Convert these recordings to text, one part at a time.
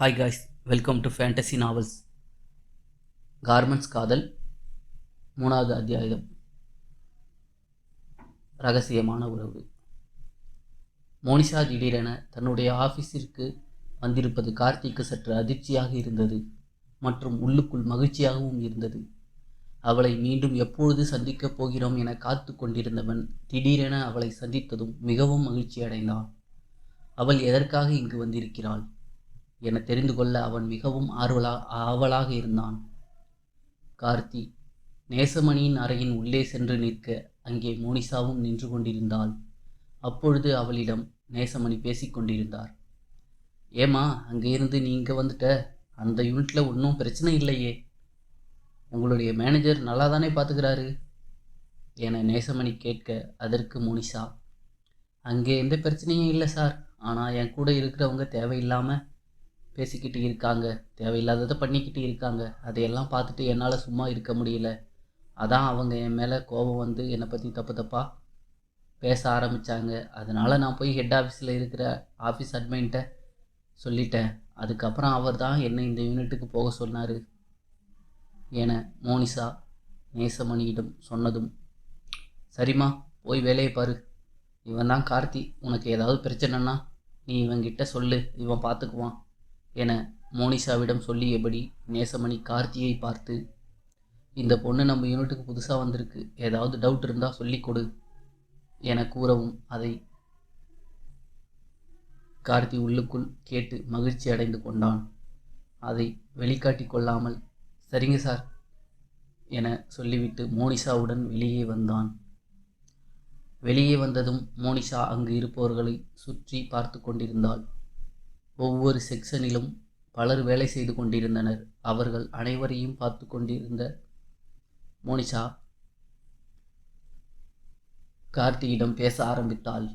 Hi guys, welcome to fantasy novels. Garments காதல் 3வது அத்தியாயம். ரகசியமான உறவு. மோனிஷா திடீரென தன்னுடைய ஆஃபீஸிற்கு வந்திருப்பது கார்த்திக்கு சற்று அதிர்ச்சியாக இருந்தது மற்றும் உள்ளுக்குள் மகிழ்ச்சியாகவும் இருந்தது. அவளை மீண்டும் எப்பொழுது சந்திக்கப் போகிறோம் என காத்து கொண்டிருந்தவன் திடீரென அவளை சந்தித்ததும் மிகவும் மகிழ்ச்சி அடைந்தான். அவள் எதற்காக இங்கு வந்திருக்கிறாள் என தெரிந்து கொள்ள அவன் மிகவும் ஆவலாக இருந்தான். கார்த்தி நேசமணியின் அறையின் உள்ளே சென்று நிற்க அங்கே மோனிஷாவும் நின்று கொண்டிருந்தாள். அப்பொழுது அவளிடம் நேசமணி பேசிக்கொண்டிருந்தார். ஏமா, அங்கே இருந்து நீ இங்கே வந்துட்ட? அந்த யூனிட்டில் ஒன்றும் பிரச்சனை இல்லையே, உங்களுடைய மேனேஜர் நல்லா தானே பார்த்துக்கிறாரு என நேசமணி கேட்க, அதற்கு மோனிஷா, அங்கே எந்த பிரச்சனையும் இல்லை சார், ஆனால் என் கூட இருக்கிறவங்க தேவையில்லாமல் பேசிக்கிட்டு இருக்காங்க, தேவையில்லாததை பண்ணிக்கிட்டு இருக்காங்க. அதையெல்லாம் பார்த்துட்டு என்னால் சும்மா இருக்க முடியல. அதான் அவங்க என் மேலே கோபம் வந்து என்னை பற்றி தப்பாக பேச ஆரம்பித்தாங்க. அதனால் நான் போய் ஹெட் ஆஃபீஸில் இருக்கிற ஆஃபீஸ் அட்மின்கிட்ட சொல்லிட்டேன். அதுக்கப்புறம் அவர் தான் என்னை இந்த யூனிட்டுக்கு போக சொன்னார் என மோனிஷா நேசமணியிடம் சொன்னதும், சரிம்மா, போய் வேலையை பாரு. இவன் தான் கார்த்தி, உனக்கு ஏதாவது பிரச்சனைன்னா நீ இவன்கிட்ட சொல்லு, இவன் பார்த்துக்குவான் என மோனிஷாவிடம் சொல்லியபடி நேசமணி கார்த்தியை பார்த்து, இந்த பொண்ணு நம்ம யூனிட்டுக்கு புதுசாக வந்திருக்கு, ஏதாவது டவுட் இருந்தால் சொல்லிக் கொடு என கூறவும், அதை கார்த்தி உள்ளுக்குள் கேட்டு மகிழ்ச்சி அடைந்து கொண்டான். அதை வெளிக்காட்டி கொள்ளாமல் சரிங்க சார் என சொல்லிவிட்டு மோனிஷாவுடன் வெளியே வந்தான். வெளியே வந்ததும் மோனிஷா அங்கு இருப்பவர்களை சுற்றி பார்த்து கொண்டிருந்தாள். ஒவ்வொரு செக்ஷனிலும் பலர் வேலை செய்து கொண்டிருந்தனர். அவர்கள் அனைவரையும் பார்த்து கொண்டிருந்த மோனிஷா கார்த்தியிடம் பேச ஆரம்பித்தாள்.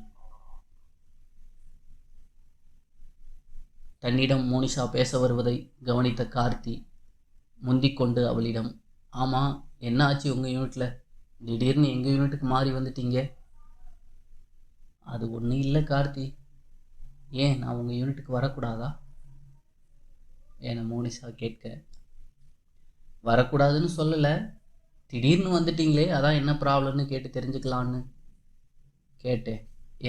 தன்னிடம் மோனிஷா பேச வருவதை கவனித்த கார்த்தி முந்திக்கொண்டு அவளிடம், ஆமாம், என்ன ஆச்சு உங்கள் யூனிட்டில்? திடீர்னு எங்கள் யூனிட்டுக்கு மாறி வந்துட்டீங்க. அது ஒன்றும் இல்லை கார்த்தி, ஏன் நான் உங்கள் யூனிட்டுக்கு வரக்கூடாதா என மோனிஷா கேட்க, வரக்கூடாதுன்னு சொல்லலை, திடீர்னு வந்துட்டீங்களே, அதான் என்ன ப்ராப்ளம்னு கேட்டு தெரிஞ்சுக்கலான்னு கேட்டேன்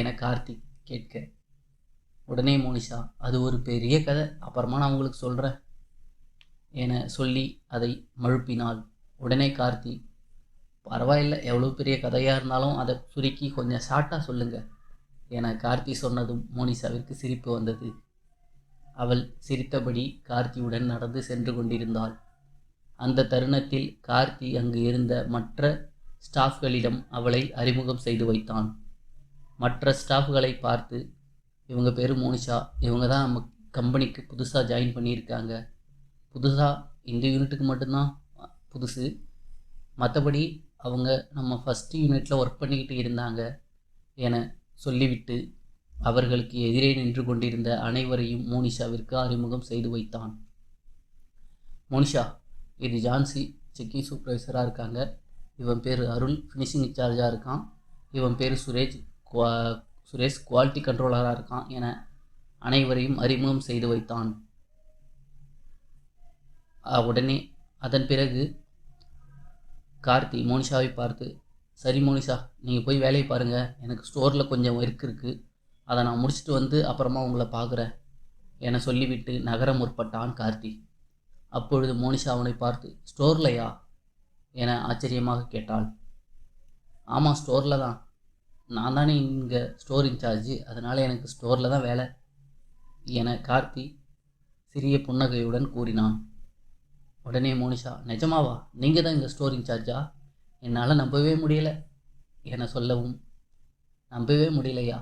என கார்த்தி கேட்க, உடனே மோனிஷா, அது ஒரு பெரிய கதை, அப்புறமா நான் உங்களுக்கு சொல்கிறேன் என சொல்லி அதை மழுப்பினாள். உடனே கார்த்தி, பரவாயில்லை, எவ்வளோ பெரிய கதையாக இருந்தாலும் அதை சுருக்கி கொஞ்சம் ஷார்ட்டாக சொல்லுங்கள் என கார்த்தி சொன்னதும் மோனிஷாவிற்கு சிரிப்பு வந்தது. அவள் சிரித்தபடி கார்த்தியுடன் நடந்து சென்று கொண்டிருந்தாள். அந்த தருணத்தில் கார்த்தி அங்கு இருந்த மற்ற ஸ்டாஃப்களிடம் அவளை அறிமுகம் செய்து வைத்தான். மற்ற ஸ்டாஃப்களை பார்த்து, இவங்க பேர் மோனிஷா, இவங்க தான் நம்ம கம்பெனிக்கு புதுசாக ஜாயின் பண்ணியிருக்காங்க, புதுசாக இந்த யூனிட்டுக்கு மட்டும்தான் புதுசு, மற்றபடி அவங்க நம்ம ஃபஸ்ட்டு யூனிட்டில் ஒர்க் பண்ணிக்கிட்டு இருந்தாங்க என சொல்லிவிட்டு அவர்களுக்கு எதிரே நின்று கொண்டிருந்த அனைவரையும் மோனிஷாவிற்கு அறிமுகம் செய்து வைத்தான். மோனிஷா, இது ஜான்சி, செக்கிங் சூப்பர்வைசராக இருக்காங்க. இவன் பேர் அருள், ஃபினிஷிங் இன்சார்ஜாக இருக்கான். இவன் பேர் சுரேஷ் குவாலிட்டி கண்ட்ரோலராக இருக்கான் என அனைவரையும் அறிமுகம் செய்து வைத்தான். உடனே அதன் பிறகு கார்த்தி மோனிஷாவை பார்த்து, சரி மோனிஷா, நீங்கள் போய் வேலையை பாருங்கள், எனக்கு ஸ்டோரில் கொஞ்சம் ஒர்க் இருக்குது, அதை நான் முடிச்சுட்டு வந்து அப்புறமா உங்களை பார்க்குறேன் என சொல்லிவிட்டு நகர முற்பட்டான் கார்த்தி. அப்பொழுது மோனிஷா அவனை பார்த்து, ஸ்டோர்லையா என ஆச்சரியமாக கேட்டாள். ஆமாம், ஸ்டோரில் தான், நான் தானே இங்கே ஸ்டோர் இன்சார்ஜ், அதனால் எனக்கு ஸ்டோரில் தான் வேலை என கார்த்தி சிறிய புன்னகையுடன் கூறினான். உடனே மோனிஷா, நிஜமாவா, நீங்கள் தான் இங்கே ஸ்டோர் இன்சார்ஜா? என்னால் நம்பவே முடியலை என சொல்லவும், நம்பவே முடியலையா,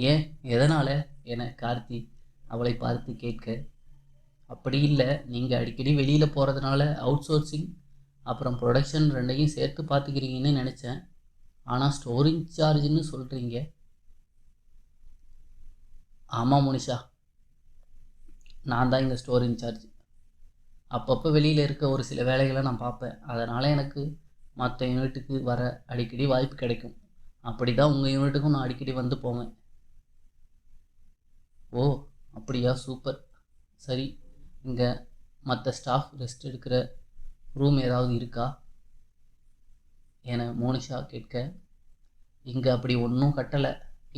ஏன், எதனால் என கார்த்தி அவளை பார்த்து கேட்க, அப்படி இல்லை, நீங்கள் அடிக்கடி வெளியில் போகிறதுனால அவுட் சோர்சிங் அப்புறம் ப்ரொடக்ஷன் ரெண்டையும் சேர்த்து பார்த்துக்கிறீங்கன்னு நினச்சேன், ஆனால் ஸ்டோர் இன்சார்ஜ்னு சொல்கிறீங்க. ஆமாம் மோனிஷா, நான் தான் இங்கே ஸ்டோர் இன்சார்ஜ். அப்பப்போ வெளியில் இருக்க ஒரு சில வேலைகளை நான் பார்ப்பேன், அதனால் எனக்கு மற்ற யூனிட்டுக்கு வர அடிக்கடி வாய்ப்பு கிடைக்கும். அப்படி தான் உங்கள் யூனிட்டுக்கும் நான் அடிக்கடி வந்து போவேன். ஓ அப்படியா, சூப்பர், சரி, இங்கே மற்ற ஸ்டாஃப் ரெஸ்ட் எடுக்கிற ரூம் ஏதாவது இருக்கா என மோனிஷா கேட்க, இங்கே அப்படி ஒன்றும் கட்டலை.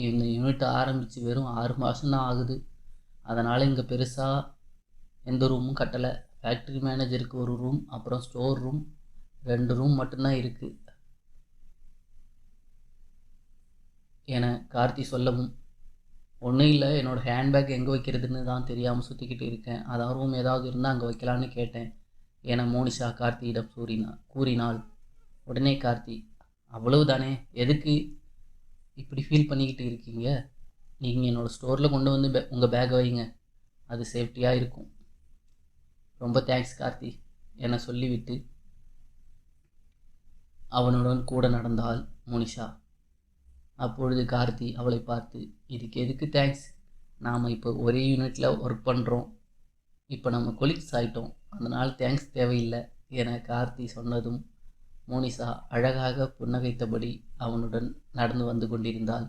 இந்த யூனிட் ஆரம்பித்து வெறும் 6 மாதம்தான் ஆகுது. அதனால் இங்கே பெருசாக எந்த ரூமும் கட்டலை. ஃபேக்ட்ரி மேனேஜருக்கு ஒரு ரூம், அப்புறம் ஸ்டோர் ரூம், 2 ரூம் மட்டும்தான் இருக்குது என கார்த்தி சொல்லவும், ஒன்றும் இல்லை, என்னோடய ஹேண்ட்பேக் எங்கே வைக்கிறதுன்னு தான் தெரியாமல் சுற்றிக்கிட்டு இருக்கேன். அதான் ரூம் ஏதாவது இருந்தால் அங்கே வைக்கலான்னு கேட்டேன் என மோனிஷா கார்த்தியிடம் கூறினாள். உடனே கார்த்தி, அவ்வளவு தானே, எதுக்கு இப்படி ஃபீல் பண்ணிக்கிட்டு இருக்கீங்க? நீங்கள் என்னோடய ஸ்டோரில் கொண்டு வந்து உங்கள் பேக்கை வைங்க, அது சேஃப்டியாக இருக்கும். ரொம்ப தேங்க்ஸ் கார்த்தி என சொல்லிவிட்டு அவனுடன் கூட நடந்தாள் மோனிஷா. அப்பொழுது கார்த்தி அவளை பார்த்து, இதுக்கு எதுக்கு தேங்க்ஸ்? நாம் இப்போ ஒரே யூனிட்டில் ஒர்க் பண்ணுறோம், இப்போ நம்ம கொலீக்ஸ் ஆகிட்டோம், அதனால் தேங்க்ஸ் தேவையில்லை என கார்த்தி சொன்னதும் மோனிஷா அழகாக புன்னகைத்தபடி அவனுடன் நடந்து வந்து கொண்டிருந்தாள்.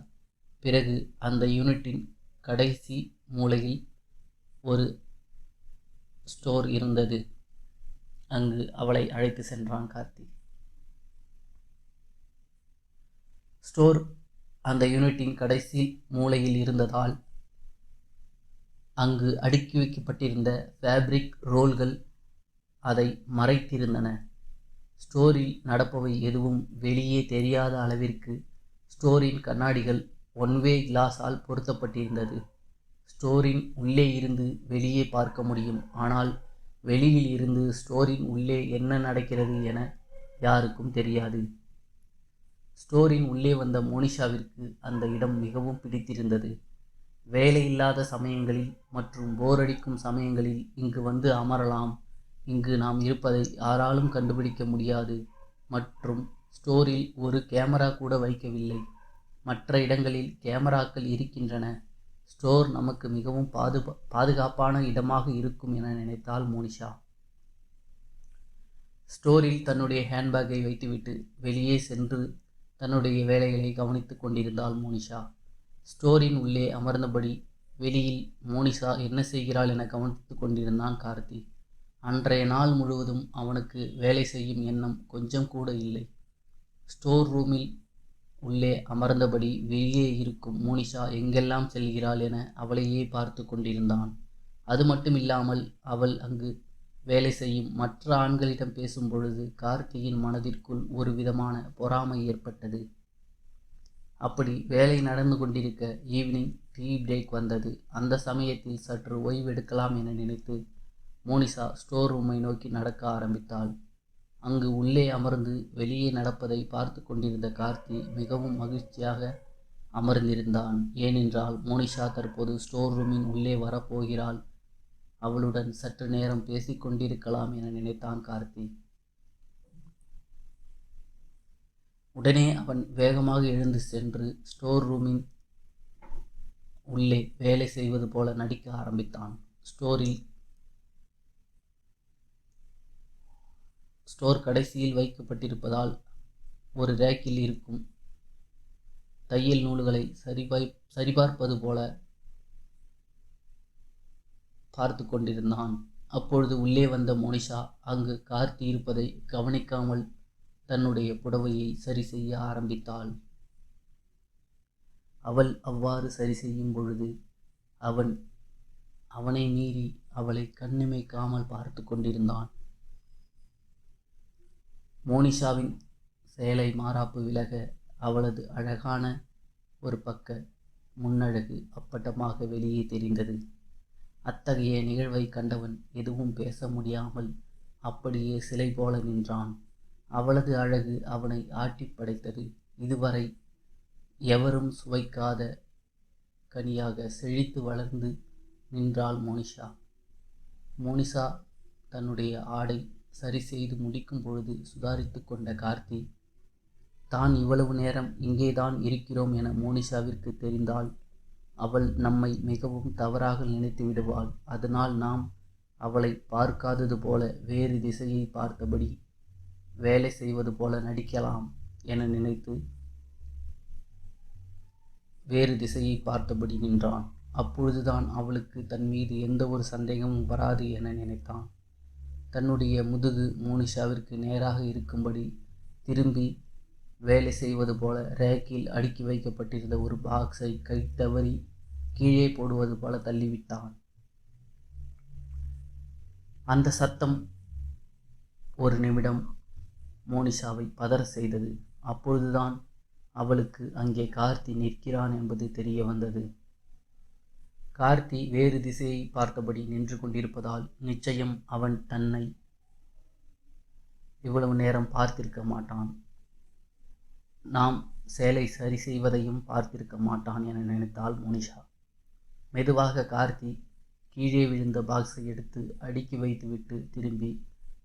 பிறகு அந்த யூனிட்டின் கடைசி மூலையில் ஒரு ஸ்டோர் இருந்தது. அங்கு அவளை அழைத்து சென்றான் கார்த்தி. ஸ்டோர் அந்த யூனிட்டின் கடைசி மூலையில் இருந்ததால் அங்கு அடுக்கி வைக்கப்பட்டிருந்த ஃபேப்ரிக் ரோல்கள் அதை மறைத்திருந்தன. ஸ்டோரில் நடப்பவை எதுவும் வெளியே தெரியாத அளவிற்கு ஸ்டோரின் கண்ணாடிகள் ஒன்வே கிளாஸால் பொருத்தப்பட்டிருந்தது. ஸ்டோரின் உள்ளே இருந்து வெளியே பார்க்க முடியும், ஆனால் வெளியில் இருந்து ஸ்டோரின் உள்ளே என்ன நடக்கிறது என யாருக்கும் தெரியாது. ஸ்டோரின் உள்ளே வந்த மோனிஷாவிற்கு அந்த இடம் மிகவும் பிடித்திருந்தது. வேலை இல்லாத சமயங்களில் மற்றும் போரடிக்கும் சமயங்களில் இங்கு வந்து அமரலாம். இங்கு நாம் இருப்பதை யாராலும் கண்டுபிடிக்க முடியாது. மற்றும் ஸ்டோரில் ஒரு கேமரா கூட வைக்கவில்லை. மற்ற இடங்களில் கேமராக்கள் இருக்கின்றன. ஸ்டோர் நமக்கு மிகவும் பாதுகாப்பான இடமாக இருக்கும் என நினைத்தாள் மோனிஷா. ஸ்டோரில் தன்னுடைய ஹேண்ட்பேக்கை வைத்துவிட்டு வெளியே சென்று தன்னுடைய வேலைகளை கவனித்துக் கொண்டிருந்தாள் மோனிஷா. ஸ்டோரின் உள்ளே அமர்ந்தபடி வெளியில் மோனிஷா என்ன செய்கிறாள் என கவனித்துக் கொண்டிருந்தான் கார்த்தி. அன்றைய நாள் முழுவதும் அவனுக்கு வேலை செய்யும் எண்ணம் கொஞ்சம் கூட இல்லை. ஸ்டோர் ரூமில் உள்ளே அமர்ந்தபடி வெளியே இருக்கும் மோனிஷா எங்கெல்லாம் செல்கிறாள் என அவளையே பார்த்து கொண்டிருந்தான். அது மட்டும் இல்லாமல் அவள் அங்கு வேலை செய்யும் மற்ற ஆண்களிடம் பேசும் பொழுது கார்த்தியின் மனதிற்குள் ஒரு விதமான பொறாமை ஏற்பட்டது. அப்படி வேலை நடந்து கொண்டிருக்க ஈவினிங் டீ பிரேக் வந்தது. அந்த சமயத்தில் சற்று ஓய்வெடுக்கலாம் என நினைத்து மோனிஷா ஸ்டோர் ரூமை நோக்கி நடக்க ஆரம்பித்தாள். அங்கு உள்ளே அமர்ந்து வெளியே நடப்பதை பார்த்து கொண்டிருந்த கார்த்தி மிகவும் மகிழ்ச்சியாக அமர்ந்திருந்தான். ஏனென்றால் மோனிஷா தற்போது ஸ்டோர் ரூமின் உள்ளே வரப்போகிறாள். அவளுடன் சற்று நேரம் பேசிக்கொண்டிருக்கலாம் என நினைத்தான் கார்த்தி. உடனே அவன் வேகமாக எழுந்து சென்று ஸ்டோர் ரூமின் உள்ளே வேலை செய்வது போல நடிக்க ஆரம்பித்தான். ஸ்டோர் கடைசியில் வைக்கப்பட்டிருப்பதால் ஒரு ரேக்கில் இருக்கும் தையல் நூல்களை சரிபார்ப்பது போல பார்த்து கொண்டிருந்தான். அப்பொழுது உள்ளே வந்த மோனிஷா அங்கு கார்த்தி இருப்பதை கவனிக்காமல் தன்னுடைய புடவையை சரி செய்ய ஆரம்பித்தாள். அவள் அவ்வாறு சரி செய்யும் பொழுது அவனை மீறி அவளை கண்ணிமைக்காமல் பார்த்து கொண்டிருந்தான். மோனிஷாவின் சேலை மாறாப்பு விலக அவளது அழகான ஒரு பக்க முன்னழகு அப்பட்டமாக வெளியே தெரிந்தது. அத்தகைய நிகழ்வை கண்டவன் எதுவும் பேச முடியாமல் அப்படியே சிலை போல நின்றான். அவளது அழகு அவனை ஆட்டி படைத்தது. இதுவரை எவரும் சுவைக்காத கனியாக செழித்து வளர்ந்து நின்றாள் மோனிஷா. மோனிஷா தன்னுடைய ஆடை சரி செய்து முடிக்கும் பொழுது சுதாரித்து கொண்ட கார்த்தி, தான் இவ்வளவு நேரம் இங்கேதான் இருக்கிறோம் என மோனிஷாவிற்கு தெரிந்தால் அவள் நம்மை மிகவும் தவறாக நினைத்து விடுவாள். அதனால் நாம் அவளை பார்க்காதது போல வேறு திசையை பார்த்தபடி வேலை செய்வது போல நடிக்கலாம் என நினைத்து வேறு திசையை பார்த்தபடி நின்றான். அப்பொழுதுதான் அவளுக்கு தன் மீது எந்த ஒரு சந்தேகமும் வராது என நினைத்தான். தன்னுடைய முதுகு மோனிஷாவிற்கு நேராக இருக்கும்படி திரும்பி வேலை செய்வது போல ரேக்கில் அடுக்கி வைக்கப்பட்டிருந்த ஒரு பாக்ஸை கை தவறி கீழே போடுவது போல தள்ளிவிட்டான். அந்த சத்தம் ஒரு நிமிடம் மோனிஷாவை பதற செய்தது. அப்பொழுதுதான் அவளுக்கு அங்கே கார்த்தி நிற்கிறான் என்பது தெரிய வந்தது. கார்த்தி வேறு திசையை பார்த்தபடி நின்று கொண்டிருப்பதால் நிச்சயம் அவன் தன்னை இவ்வளவு நேரம் பார்த்திருக்க மாட்டான். நாம் சேலை சரி செய்வதையும் பார்த்திருக்க மாட்டான் என நினைத்தாள் மோனிஷா. மெதுவாக கார்த்தி கீழே விழுந்த பாக்ஸை எடுத்து அடுக்கி வைத்துவிட்டு திரும்பி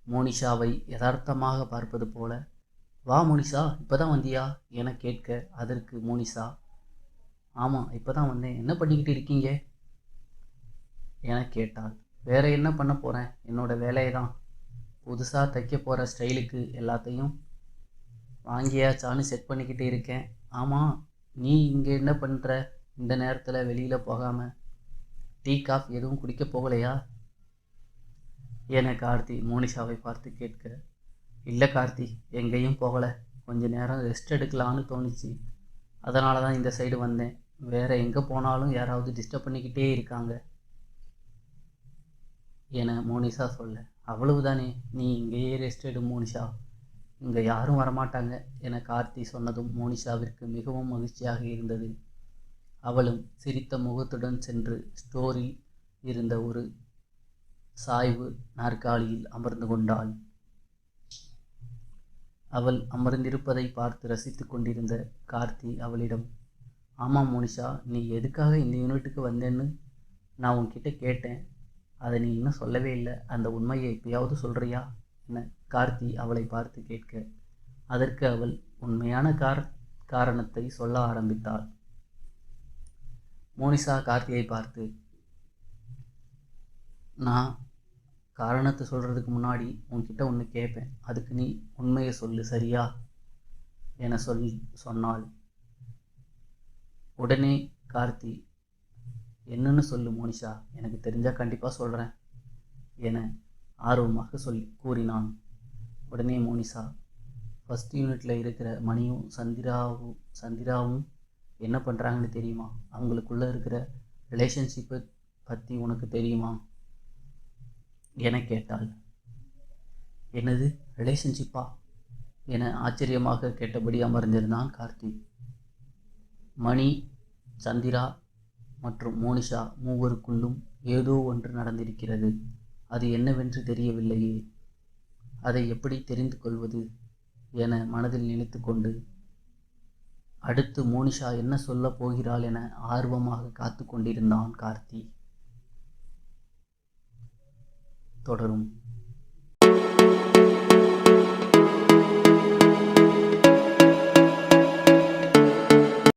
மோனிஷாவை யதார்த்தமாக பார்ப்பது போல, "வா மோனிஷா, இப்போதான் வந்தியா?" என கேட்க, அதற்கு மோனிஷா, "ஆமாம், இப்போதான் வந்தேன். என்ன பண்ணிக்கிட்டு இருக்கீங்க?" என கேட்டாள். "வேற என்ன பண்ண போகிறேன்? என்னோட வேலையை தான். புதுசாக தைக்க போகிற ஸ்டைலுக்கு எல்லாத்தையும் வாங்கியாச்சான்னு செக் பண்ணிக்கிட்டு இருக்கேன். ஆமாம், நீ இங்கே என்ன பண்ணுற? இந்த நேரத்தில் வெளியில் போகாமல் டீ காஃபி எதுவும் குடிக்க போகலையா?" என கார்த்தி மோனிஷாவை பார்த்து கேட்க, "இல்லை கார்த்தி, எங்கேயும் போகலை. கொஞ்ச நேரம் ரெஸ்ட் எடுக்கலான்னு தோணுச்சு. அதனால தான் இந்த சைடு வந்தேன். வேற எங்கே போனாலும் யாராவது டிஸ்டர்ப் பண்ணிக்கிட்டே இருக்காங்க" என மோனிஷா சொல்ல, "அவ்வளவுதானே, நீ இங்கேயே ரெஸ்ட் எடு மோனிஷா. இங்கே யாரும் வரமாட்டாங்க" என கார்த்தி சொன்னதும் மோனிஷாவிற்கு மிகவும் மகிழ்ச்சியாக இருந்தது. அவளும் சிரித்த முகத்துடன் சென்று ஸ்டோரில் இருந்த ஒரு சாய்வு நாற்காலியில் அமர்ந்து கொண்டாள். அவள் அமர்ந்திருப்பதை பார்த்து ரசித்து கொண்டிருந்த கார்த்தி அவளிடம், "ஆமாம் மோனிஷா, நீ எதுக்காக இந்த யூனிட்டுக்கு வந்தேன்னு நான் உன்கிட்ட கேட்டேன். அதை நீ இன்னும் சொல்லவே இல்லை. அந்த உண்மையை எப்பயாவது சொல்கிறியா?" என கார்த்தி அவளை பார்த்து கேட்க, அதற்கு அவள் உண்மையான காரணத்தை சொல்ல ஆரம்பித்தாள். மோனிஷா கார்த்தியை பார்த்து, "நான் காரணத்தை சொல்கிறதுக்கு முன்னாடி உன்கிட்ட ஒன்று கேட்பேன். அதுக்கு நீ உண்மையை சொல்லு, சரியா?" என சொன்னாள். உடனே கார்த்தி, "என்னன்னு சொல்லு மோனிஷா, எனக்கு தெரிஞ்சால் கண்டிப்பாக சொல்கிறேன்" என ஆர்வமாக கூறினான். உடனே மோனிஷா, "ஃபஸ்ட் யூனிட்டில் இருக்கிற மணியும் சந்திராவும் என்ன பண்ணுறாங்கன்னு தெரியுமா? அவங்களுக்குள்ளே இருக்கிற ரிலேஷன்ஷிப்பை பற்றி உனக்கு தெரியுமா?" என கேட்டாள். "என்னது, ரிலேஷன்ஷிப்பா?" என ஆச்சரியமாக கேட்டபடி அமர்ந்திருந்தான் கார்த்தி. மணி, சந்திரா மற்றும் மோனிஷா மூவருக்குள்ளும் ஏதோ ஒன்று நடந்திருக்கிறது. அது என்னவென்று தெரியவில்லையே. அதை எப்படி தெரிந்து கொள்வது என மனதில் நினைத்து கொண்டு அடுத்து மோனிஷா என்ன சொல்ல போகிறாள் என ஆர்வமாக காத்து கொண்டிருந்தான் கார்த்தி. தொடரும்.